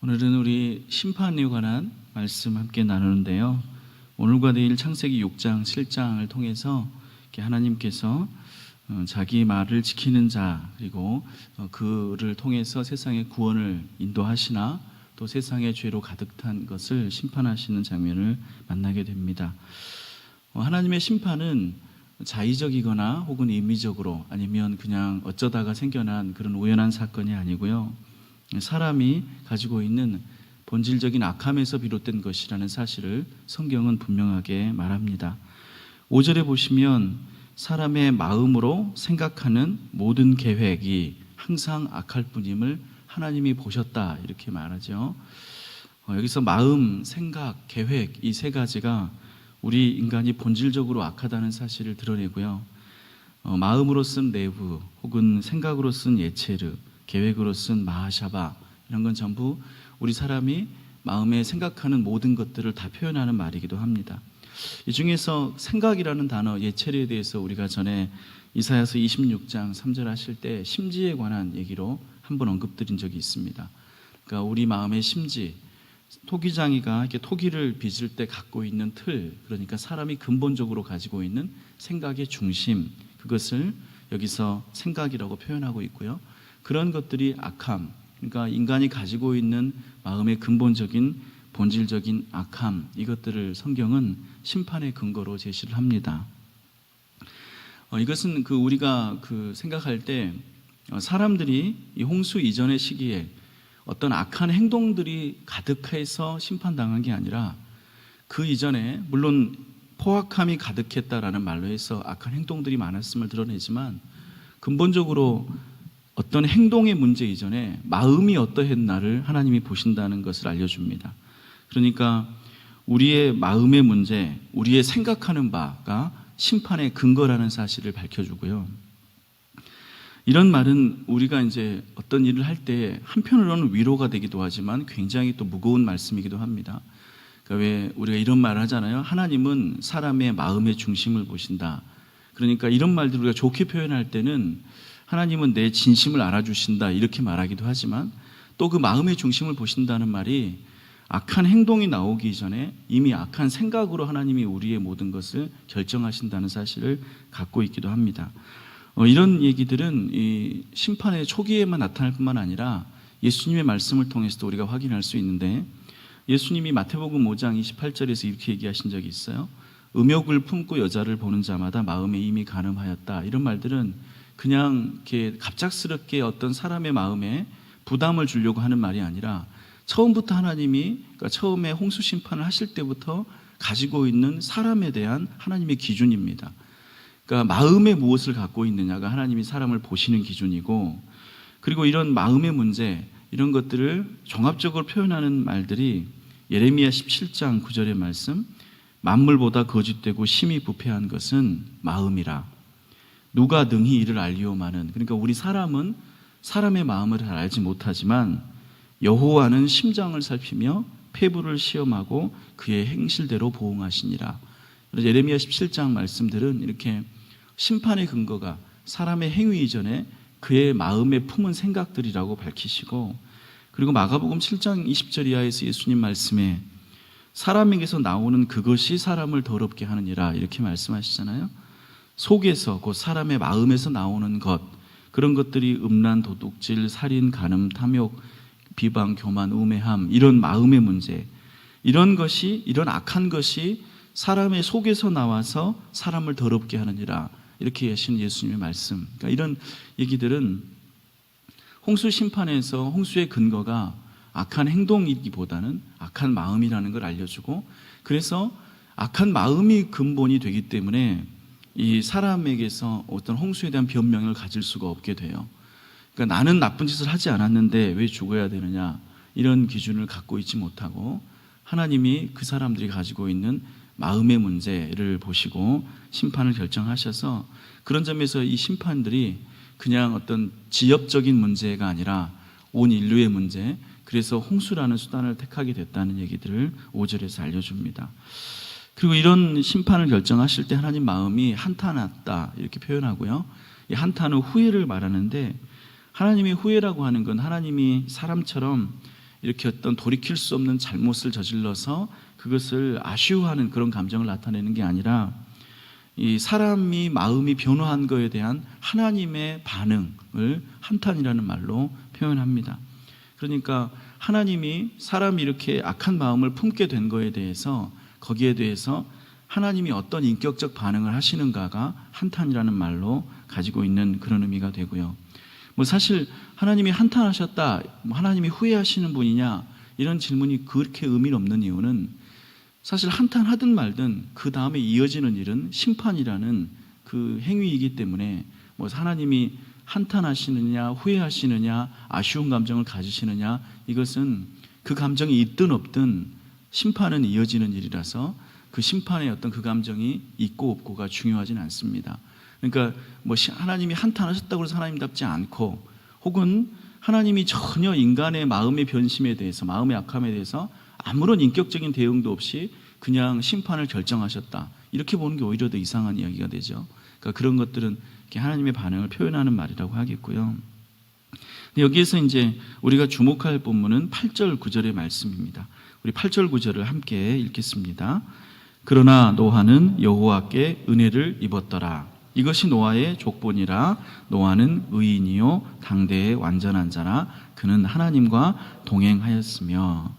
오늘은 우리 심판에 관한 말씀 함께 나누는데요. 오늘과 내일 창세기 6장, 7장을 통해서 하나님께서 자기 말을 지키는 자, 그리고 그를 통해서 세상의 구원을 인도하시나 또 세상의 죄로 가득 탄 것을 심판하시는 장면을 만나게 됩니다. 하나님의 심판은 자의적이거나 혹은 임의적으로 아니면 그냥 어쩌다가 생겨난 그런 우연한 사건이 아니고요. 사람이 가지고 있는 본질적인 악함에서 비롯된 것이라는 사실을 성경은 분명하게 말합니다. 5절에 보시면 사람의 마음으로 생각하는 모든 계획이 항상 악할 뿐임을 하나님이 보셨다, 이렇게 말하죠. 여기서 마음, 생각, 계획, 이 세 가지가 우리 인간이 본질적으로 악하다는 사실을 드러내고요. 마음으로 쓴 네브 혹은 생각으로 쓴 예체르, 계획으로 쓴 마하샤바, 이런 건 전부 우리 사람이 마음에 생각하는 모든 것들을 다 표현하는 말이기도 합니다. 이 중에서 생각이라는 단어, 예체르에 대해서 우리가 전에 이사야서 26장 3절 하실 때 심지에 관한 얘기로 한번 언급드린 적이 있습니다. 그러니까 우리 마음의 심지, 토기장이가 이렇게 토기를 빚을 때 갖고 있는 틀, 그러니까 사람이 근본적으로 가지고 있는 생각의 중심, 그것을 여기서 생각이라고 표현하고 있고요. 그런 것들이 악함, 그러니까 인간이 가지고 있는 마음의 근본적인 본질적인 악함, 이것들을 성경은 심판의 근거로 제시를 합니다. 이것은 우리가 생각할 때 사람들이 이 홍수 이전의 시기에 어떤 악한 행동들이 가득해서 심판당한 게 아니라 그 이전에 물론 포악함이 가득했다라는 말로 해서 악한 행동들이 많았음을 드러내지만 근본적으로 어떤 행동의 문제 이전에 마음이 어떠했나를 하나님이 보신다는 것을 알려줍니다. 그러니까 우리의 마음의 문제, 우리의 생각하는 바가 심판의 근거라는 사실을 밝혀주고요. 이런 말은 우리가 이제 어떤 일을 할 때 한편으로는 위로가 되기도 하지만 굉장히 또 무거운 말씀이기도 합니다. 그러니까 왜 우리가 이런 말을 하잖아요. 하나님은 사람의 마음의 중심을 보신다. 그러니까 이런 말들 우리가 좋게 표현할 때는 하나님은 내 진심을 알아주신다, 이렇게 말하기도 하지만 또 그 마음의 중심을 보신다는 말이 악한 행동이 나오기 전에 이미 악한 생각으로 하나님이 우리의 모든 것을 결정하신다는 사실을 갖고 있기도 합니다. 이런 얘기들은 이 심판의 초기에만 나타날 뿐만 아니라 예수님의 말씀을 통해서도 우리가 확인할 수 있는데, 예수님이 마태복음 5장 28절에서 이렇게 얘기하신 적이 있어요. 음욕을 품고 여자를 보는 자마다 마음에 이미 간음하였다. 이런 말들은 그냥 이렇게 갑작스럽게 어떤 사람의 마음에 부담을 주려고 하는 말이 아니라 처음부터 하나님이, 그러니까 처음에 홍수 심판을 하실 때부터 가지고 있는 사람에 대한 하나님의 기준입니다. 그러니까 마음에 무엇을 갖고 있느냐가 하나님이 사람을 보시는 기준이고, 그리고 이런 마음의 문제, 이런 것들을 종합적으로 표현하는 말들이 예레미야 17장 9절의 말씀, 만물보다 거짓되고 심히 부패한 것은 마음이라. 누가 능히 이를 알리오마는, 그러니까 우리 사람은 사람의 마음을 잘 알지 못하지만 여호와는 심장을 살피며 폐부를 시험하고 그의 행실대로 보응하시니라. 그래서 예레미야 17장 말씀들은 이렇게 심판의 근거가 사람의 행위 이전에 그의 마음에 품은 생각들이라고 밝히시고, 그리고 마가복음 7장 20절 이하에서 예수님 말씀에 사람에게서 나오는 그것이 사람을 더럽게 하느니라, 이렇게 말씀하시잖아요. 속에서, 곧 사람의 마음에서 나오는 것, 그런 것들이 음란, 도둑질, 살인, 간음, 탐욕, 비방, 교만, 우매함, 이런 마음의 문제, 이런 것이, 이런 악한 것이 사람의 속에서 나와서 사람을 더럽게 하느니라, 이렇게 하신 예수님의 말씀. 그러니까 이런 얘기들은 홍수 심판에서 홍수의 근거가 악한 행동이기보다는 악한 마음이라는 걸 알려주고, 그래서 악한 마음이 근본이 되기 때문에 이 사람에게서 어떤 홍수에 대한 변명을 가질 수가 없게 돼요. 그러니까 나는 나쁜 짓을 하지 않았는데 왜 죽어야 되느냐, 이런 기준을 갖고 있지 못하고 하나님이 그 사람들이 가지고 있는 마음의 문제를 보시고 심판을 결정하셔서, 그런 점에서 이 심판들이 그냥 어떤 지엽적인 문제가 아니라 온 인류의 문제, 그래서 홍수라는 수단을 택하게 됐다는 얘기들을 5절에서 알려줍니다. 그리고 이런 심판을 결정하실 때 하나님 마음이 한탄했다, 이렇게 표현하고요. 이 한탄은 후회를 말하는데, 하나님의 후회라고 하는 건 하나님이 사람처럼 이렇게 어떤 돌이킬 수 없는 잘못을 저질러서 그것을 아쉬워하는 그런 감정을 나타내는 게 아니라 이 사람이 마음이 변화한 거에 대한 하나님의 반응을 한탄이라는 말로 표현합니다. 그러니까 하나님이 사람이 이렇게 악한 마음을 품게 된 거에 대해서 거기에 대해서 하나님이 어떤 인격적 반응을 하시는가가 한탄이라는 말로 가지고 있는 그런 의미가 되고요. 사실 하나님이 한탄하셨다, 하나님이 후회하시는 분이냐 이런 질문이 그렇게 의미 없는 이유는 사실 한탄하든 말든 그 다음에 이어지는 일은 심판이라는 그 행위이기 때문에 하나님이 한탄하시느냐 후회하시느냐 아쉬운 감정을 가지시느냐 이것은 그 감정이 있든 없든 심판은 이어지는 일이라서 그 심판의 어떤 그 감정이 있고 없고가 중요하진 않습니다. 그러니까 하나님이 한탄하셨다고 해서 하나님답지 않고 혹은 하나님이 전혀 인간의 마음의 변심에 대해서 마음의 악함에 대해서 아무런 인격적인 대응도 없이 그냥 심판을 결정하셨다 이렇게 보는 게 오히려 더 이상한 이야기가 되죠. 그러니까 그런 것들은 하나님의 반응을 표현하는 말이라고 하겠고요. 여기에서 이제 우리가 주목할 본문은 8절 9절의 말씀입니다. 우리 8절 9절을 함께 읽겠습니다. 그러나 노아는 여호와께 은혜를 입었더라. 이것이 노아의 족본이라. 노아는 의인이요 당대의 완전한 자라. 그는 하나님과 동행하였으며.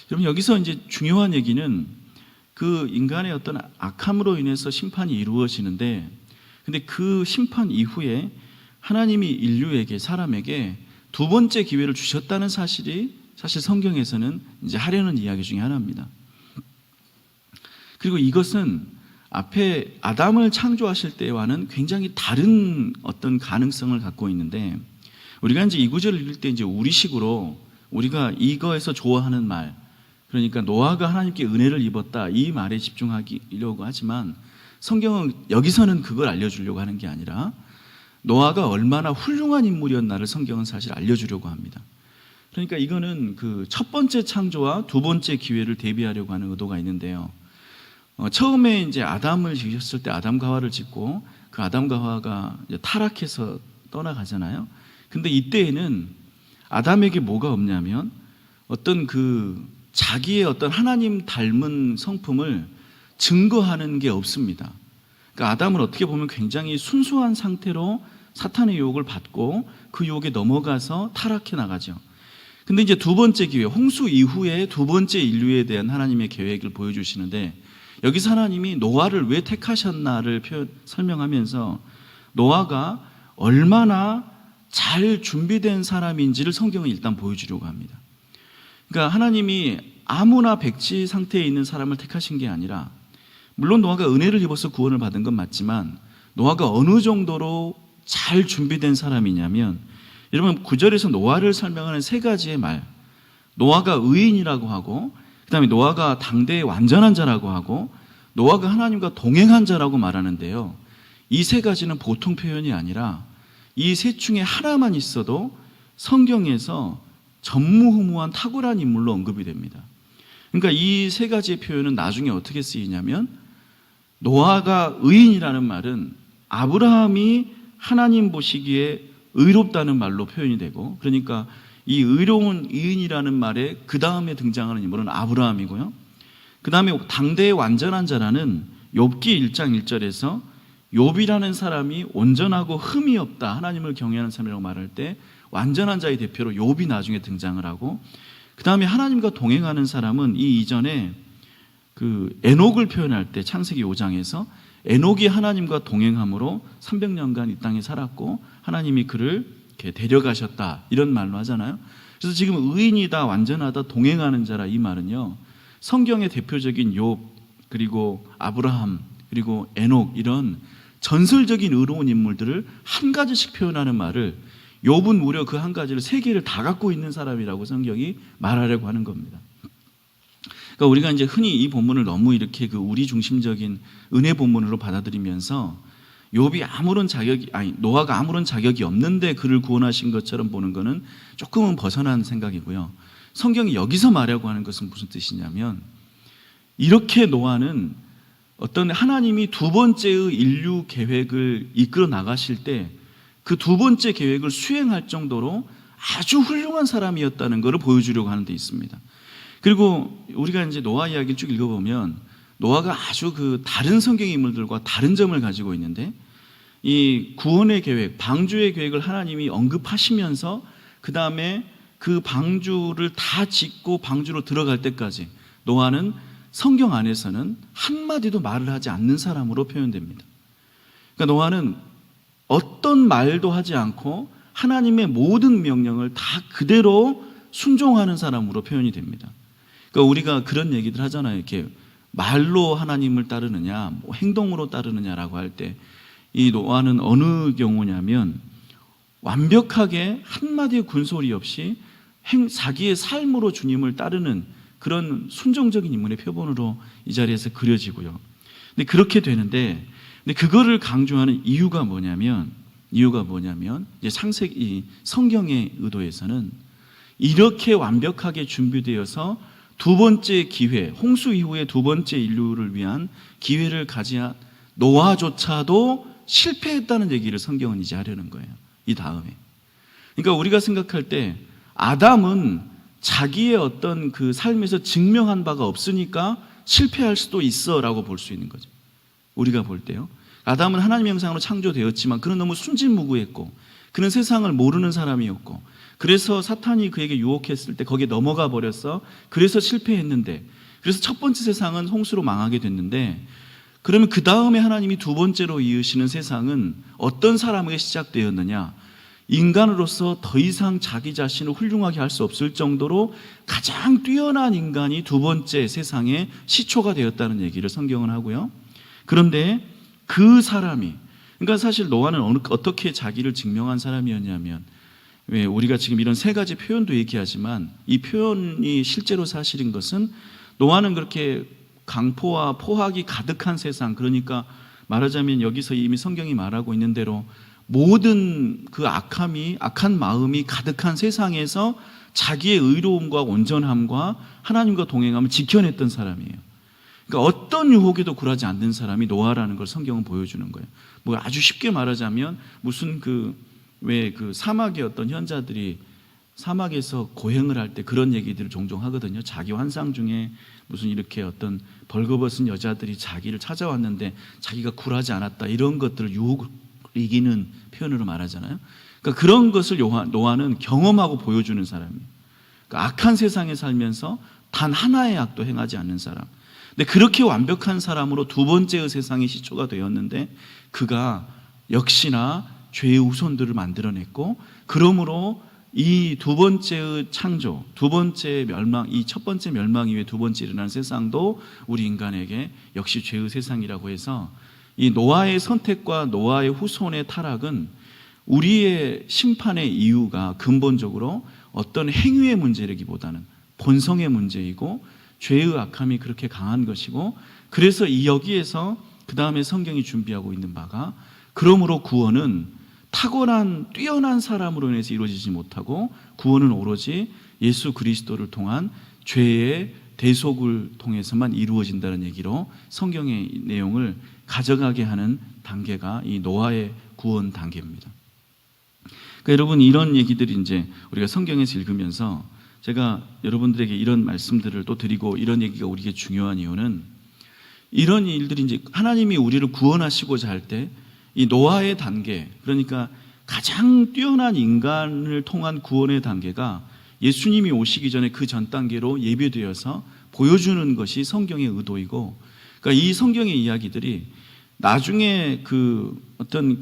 여러분 여기서 이제 중요한 얘기는 그 인간의 어떤 악함으로 인해서 심판이 이루어지는데, 근데 그 심판 이후에 하나님이 인류에게 사람에게 두 번째 기회를 주셨다는 사실이 사실 성경에서는 이제 하려는 이야기 중에 하나입니다. 그리고 이것은 앞에 아담을 창조하실 때와는 굉장히 다른 어떤 가능성을 갖고 있는데, 우리가 이제 이 구절을 읽을 때 이제 우리식으로 우리가 이거에서 좋아하는 말, 그러니까 노아가 하나님께 은혜를 입었다 이 말에 집중하려고 하지만 성경은 여기서는 그걸 알려주려고 하는 게 아니라 노아가 얼마나 훌륭한 인물이었나를 성경은 사실 알려주려고 합니다. 그러니까 이거는 그 첫 번째 창조와 두 번째 기회를 대비하려고 하는 의도가 있는데요. 처음에 이제 아담을 지으셨을 때 아담과 하와를 짓고 그 아담과 하와가 이제 타락해서 떠나가잖아요. 근데 이때에는 아담에게 뭐가 없냐면 어떤 그 자기의 어떤 하나님 닮은 성품을 증거하는 게 없습니다. 그러니까 아담은 어떻게 보면 굉장히 순수한 상태로 사탄의 유혹을 받고 그 유혹에 넘어가서 타락해 나가죠. 근데 이제 두 번째 기회, 홍수 이후에 두 번째 인류에 대한 하나님의 계획을 보여주시는데, 여기서 하나님이 노아를 왜 택하셨나를 설명하면서 노아가 얼마나 잘 준비된 사람인지를 성경은 일단 보여주려고 합니다. 그러니까 하나님이 아무나 백지 상태에 있는 사람을 택하신 게 아니라, 물론 노아가 은혜를 입어서 구원을 받은 건 맞지만 노아가 어느 정도로 잘 준비된 사람이냐면, 여러분 9절에서 노아를 설명하는 세 가지의 말, 노아가 의인이라고 하고, 그 다음에 노아가 당대의 완전한 자라고 하고, 노아가 하나님과 동행한 자라고 말하는데요, 이 세 가지는 보통 표현이 아니라 이 셋 중에 하나만 있어도 성경에서 전무후무한 탁월한 인물로 언급이 됩니다. 그러니까 이 세 가지의 표현은 나중에 어떻게 쓰이냐면, 노아가 의인이라는 말은 아브라함이 하나님 보시기에 의롭다는 말로 표현이 되고, 그러니까 이 의로운 의인이라는 말에 그 다음에 등장하는 인물은 아브라함이고요. 그 다음에 당대의 완전한 자라는 욥기 1장 1절에서 욥이라는 사람이 온전하고 흠이 없다, 하나님을 경외하는 사람이라고 말할 때 완전한 자의 대표로 욥이 나중에 등장을 하고, 그 다음에 하나님과 동행하는 사람은 이 이전에 그 에녹을 표현할 때 창세기 5장에서 에녹이 하나님과 동행함으로 300년간 이 땅에 살았고 하나님이 그를 이렇게 데려가셨다 이런 말로 하잖아요. 그래서 지금 의인이다, 완전하다, 동행하는 자라 이 말은요, 성경의 대표적인 욥, 그리고 아브라함, 그리고 에녹 이런 전설적인 의로운 인물들을 한 가지씩 표현하는 말을, 욥은 무려 그 한 가지를 세 개를 다 갖고 있는 사람이라고 성경이 말하려고 하는 겁니다. 그러니까 우리가 이제 흔히 이 본문을 너무 이렇게 그 우리 중심적인 은혜 본문으로 받아들이면서 욥이 노아가 아무런 자격이 없는데 그를 구원하신 것처럼 보는 것은 조금은 벗어난 생각이고요. 성경이 여기서 말하려고 하는 것은 무슨 뜻이냐면, 이렇게 노아는 어떤 하나님이 두 번째의 인류 계획을 이끌어 나가실 때 그 두 번째 계획을 수행할 정도로 아주 훌륭한 사람이었다는 것을 보여주려고 하는 데 있습니다. 그리고 우리가 이제 노아 이야기를 쭉 읽어보면 노아가 아주 그 다른 성경 인물들과 다른 점을 가지고 있는데, 이 구원의 계획, 방주의 계획을 하나님이 언급하시면서 그 다음에 그 방주를 다 짓고 방주로 들어갈 때까지 노아는 성경 안에서는 한마디도 말을 하지 않는 사람으로 표현됩니다. 그러니까 노아는 어떤 말도 하지 않고 하나님의 모든 명령을 다 그대로 순종하는 사람으로 표현이 됩니다. 그러니까 우리가 그런 얘기들 하잖아요. 이렇게 말로 하나님을 따르느냐, 뭐 행동으로 따르느냐라고 할 때 이 노아는 어느 경우냐면 완벽하게 한마디의 군소리 없이 자기의 삶으로 주님을 따르는 그런 순종적인 인물의 표본으로 이 자리에서 그려지고요. 근데 그렇게 되는데, 근데 그거를 강조하는 이유가 뭐냐면 이제 창세기 성경의 의도에서는 이렇게 완벽하게 준비되어서 두 번째 기회, 홍수 이후의 두 번째 인류를 위한 기회를 가지야 노아조차도 실패했다는 얘기를 성경은 이제 하려는 거예요. 이 다음에. 그러니까 우리가 생각할 때 아담은 자기의 어떤 그 삶에서 증명한 바가 없으니까 실패할 수도 있어 라고 볼 수 있는 거죠. 우리가 볼 때요. 아담은 하나님의 형상으로 창조되었지만 그는 너무 순진무구했고 그는 세상을 모르는 사람이었고, 그래서 사탄이 그에게 유혹했을 때 거기에 넘어가 버렸어. 그래서 실패했는데, 그래서 첫 번째 세상은 홍수로 망하게 됐는데, 그러면 그 다음에 하나님이 두 번째로 이으시는 세상은 어떤 사람에게 시작되었느냐? 인간으로서 더 이상 자기 자신을 훌륭하게 할 수 없을 정도로 가장 뛰어난 인간이 두 번째 세상의 시초가 되었다는 얘기를 성경은 하고요. 그런데 그 사람이, 그러니까 사실 노아는 어떻게 자기를 증명한 사람이었냐면, 왜 우리가 지금 이런 세 가지 표현도 얘기하지만 이 표현이 실제로 사실인 것은, 노아는 그렇게 강포와 포악이 가득한 세상, 그러니까 말하자면 여기서 이미 성경이 말하고 있는 대로 모든 그 악한 마음이 가득한 세상에서 자기의 의로움과 온전함과 하나님과 동행함을 지켜냈던 사람이에요. 그러니까 어떤 유혹에도 굴하지 않는 사람이 노아라는 걸 성경은 보여주는 거예요. 뭐 아주 쉽게 말하자면 무슨 그 사막의 어떤 현자들이 사막에서 고행을 할 때 그런 얘기들을 종종 하거든요. 자기 환상 중에 무슨 이렇게 어떤 벌거벗은 여자들이 자기를 찾아왔는데 자기가 굴하지 않았다, 이런 것들을 유혹을 이기는 표현으로 말하잖아요. 그러니까 그런 것을 노아는 경험하고 보여주는 사람이에요. 그러니까 악한 세상에 살면서 단 하나의 악도 행하지 않는 사람. 근데 그렇게 완벽한 사람으로 두 번째의 세상의 시초가 되었는데, 그가 역시나 죄의 후손들을 만들어냈고, 그러므로 이 두 번째의 창조, 두 번째 멸망, 이 첫 번째 멸망 이후에 두 번째 일어난 세상도 우리 인간에게 역시 죄의 세상이라고 해서, 이 노아의 선택과 노아의 후손의 타락은 우리의 심판의 이유가 근본적으로 어떤 행위의 문제라기보다는 본성의 문제이고, 죄의 악함이 그렇게 강한 것이고, 그래서 이 여기에서 그 다음에 성경이 준비하고 있는 바가, 그러므로 구원은 탁월한 뛰어난 사람으로 인해서 이루어지지 못하고, 구원은 오로지 예수 그리스도를 통한 죄의 대속을 통해서만 이루어진다는 얘기로 성경의 내용을 가져가게 하는 단계가 이 노아의 구원 단계입니다. 그러니까 여러분, 이런 얘기들이 이제 우리가 성경에서 읽으면서 제가 여러분들에게 이런 말씀들을 또 드리고, 이런 얘기가 우리에게 중요한 이유는, 이런 일들이 이제 하나님이 우리를 구원하시고자 할 때 이 노아의 단계, 그러니까 가장 뛰어난 인간을 통한 구원의 단계가 예수님이 오시기 전에 그 전 단계로 예배되어서 보여주는 것이 성경의 의도이고, 그러니까 이 성경의 이야기들이 나중에 그 어떤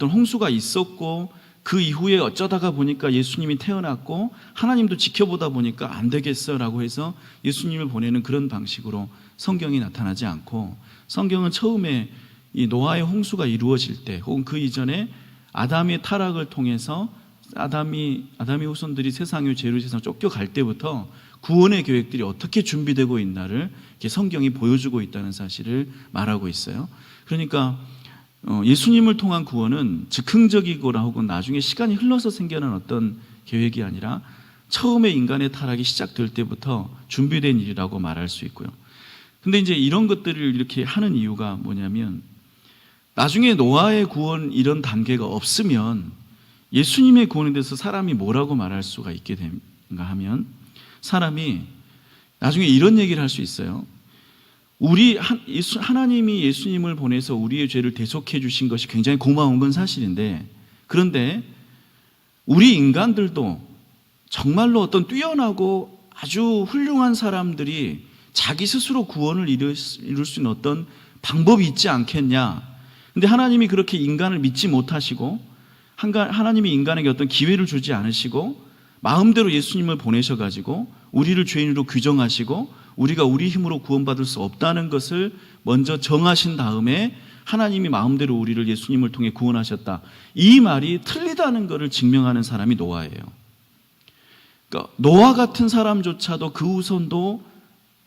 홍수가 있었고, 그 이후에 어쩌다가 보니까 예수님이 태어났고 하나님도 지켜보다 보니까 안 되겠어라고 해서 예수님을 보내는 그런 방식으로 성경이 나타나지 않고, 성경은 처음에 이 노아의 홍수가 이루어질 때, 혹은 그 이전에 아담의 타락을 통해서 아담의 후손들이 세상의 죄로 세상 쫓겨갈 때부터 구원의 계획들이 어떻게 준비되고 있나를 이렇게 성경이 보여주고 있다는 사실을 말하고 있어요. 그러니까 예수님을 통한 구원은 즉흥적이거나 혹은 나중에 시간이 흘러서 생겨난 어떤 계획이 아니라 처음에 인간의 타락이 시작될 때부터 준비된 일이라고 말할 수 있고요. 근데 이제 이런 것들을 이렇게 하는 이유가 뭐냐면, 나중에 노아의 구원 이런 단계가 없으면 예수님의 구원에 대해서 사람이 뭐라고 말할 수가 있게 되는가 하면, 사람이 나중에 이런 얘기를 할 수 있어요. 하나님이 예수님을 보내서 우리의 죄를 대속해 주신 것이 굉장히 고마운 건 사실인데, 그런데 우리 인간들도 정말로 어떤 뛰어나고 아주 훌륭한 사람들이 자기 스스로 구원을 이룰 수 있는 어떤 방법이 있지 않겠냐. 근데 하나님이 그렇게 인간을 믿지 못하시고, 하나님이 인간에게 어떤 기회를 주지 않으시고 마음대로 예수님을 보내셔가지고 우리를 죄인으로 규정하시고 우리가 우리 힘으로 구원받을 수 없다는 것을 먼저 정하신 다음에 하나님이 마음대로 우리를 예수님을 통해 구원하셨다, 이 말이 틀리다는 것을 증명하는 사람이 노아예요. 그러니까 노아 같은 사람조차도 그 후손도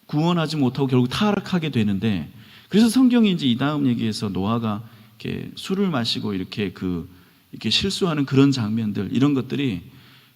구원하지 못하고 결국 타락하게 되는데, 그래서 성경이 이제 이 다음 얘기에서 노아가 이렇게 술을 마시고 이렇게 실수하는 그런 장면들, 이런 것들이,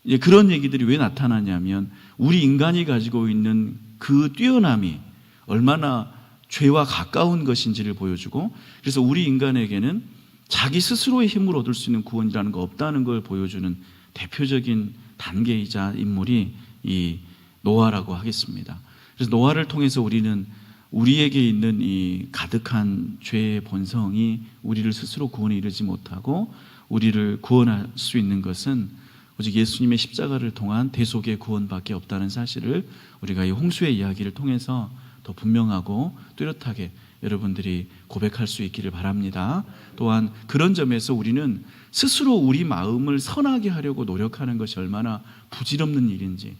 이제 그런 얘기들이 왜 나타나냐면 우리 인간이 가지고 있는 그 뛰어남이 얼마나 죄와 가까운 것인지를 보여주고, 그래서 우리 인간에게는 자기 스스로의 힘으로 얻을 수 있는 구원이라는 거 없다는 걸 보여주는 대표적인 단계이자 인물이 이 노아라고 하겠습니다. 그래서 노아를 통해서 우리는 우리에게 있는 이 가득한 죄의 본성이 우리를 스스로 구원에 이르지 못하고 우리를 구원할 수 있는 것은 오직 예수님의 십자가를 통한 대속의 구원밖에 없다는 사실을 우리가 이 홍수의 이야기를 통해서 더 분명하고 뚜렷하게 여러분들이 고백할 수 있기를 바랍니다. 또한 그런 점에서 우리는 스스로 우리 마음을 선하게 하려고 노력하는 것이 얼마나 부질없는 일인지,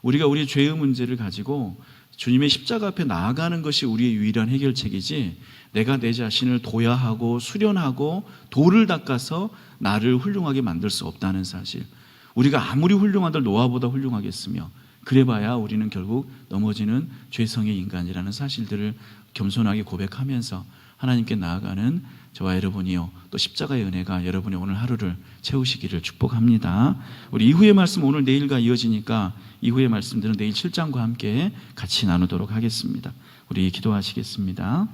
우리가 우리 죄의 문제를 가지고 주님의 십자가 앞에 나아가는 것이 우리의 유일한 해결책이지, 내가 내 자신을 도야하고 수련하고 돌을 닦아서 나를 훌륭하게 만들 수 없다는 사실, 우리가 아무리 훌륭한들 노아보다 훌륭하겠으며 그래봐야 우리는 결국 넘어지는 죄성의 인간이라는 사실들을 겸손하게 고백하면서 하나님께 나아가는 저와 여러분이요, 또 십자가의 은혜가 여러분의 오늘 하루를 채우시기를 축복합니다. 우리 이후의 말씀 오늘 내일과 이어지니까 이후의 말씀들은 내일 7장과 함께 같이 나누도록 하겠습니다. 우리 기도하시겠습니다.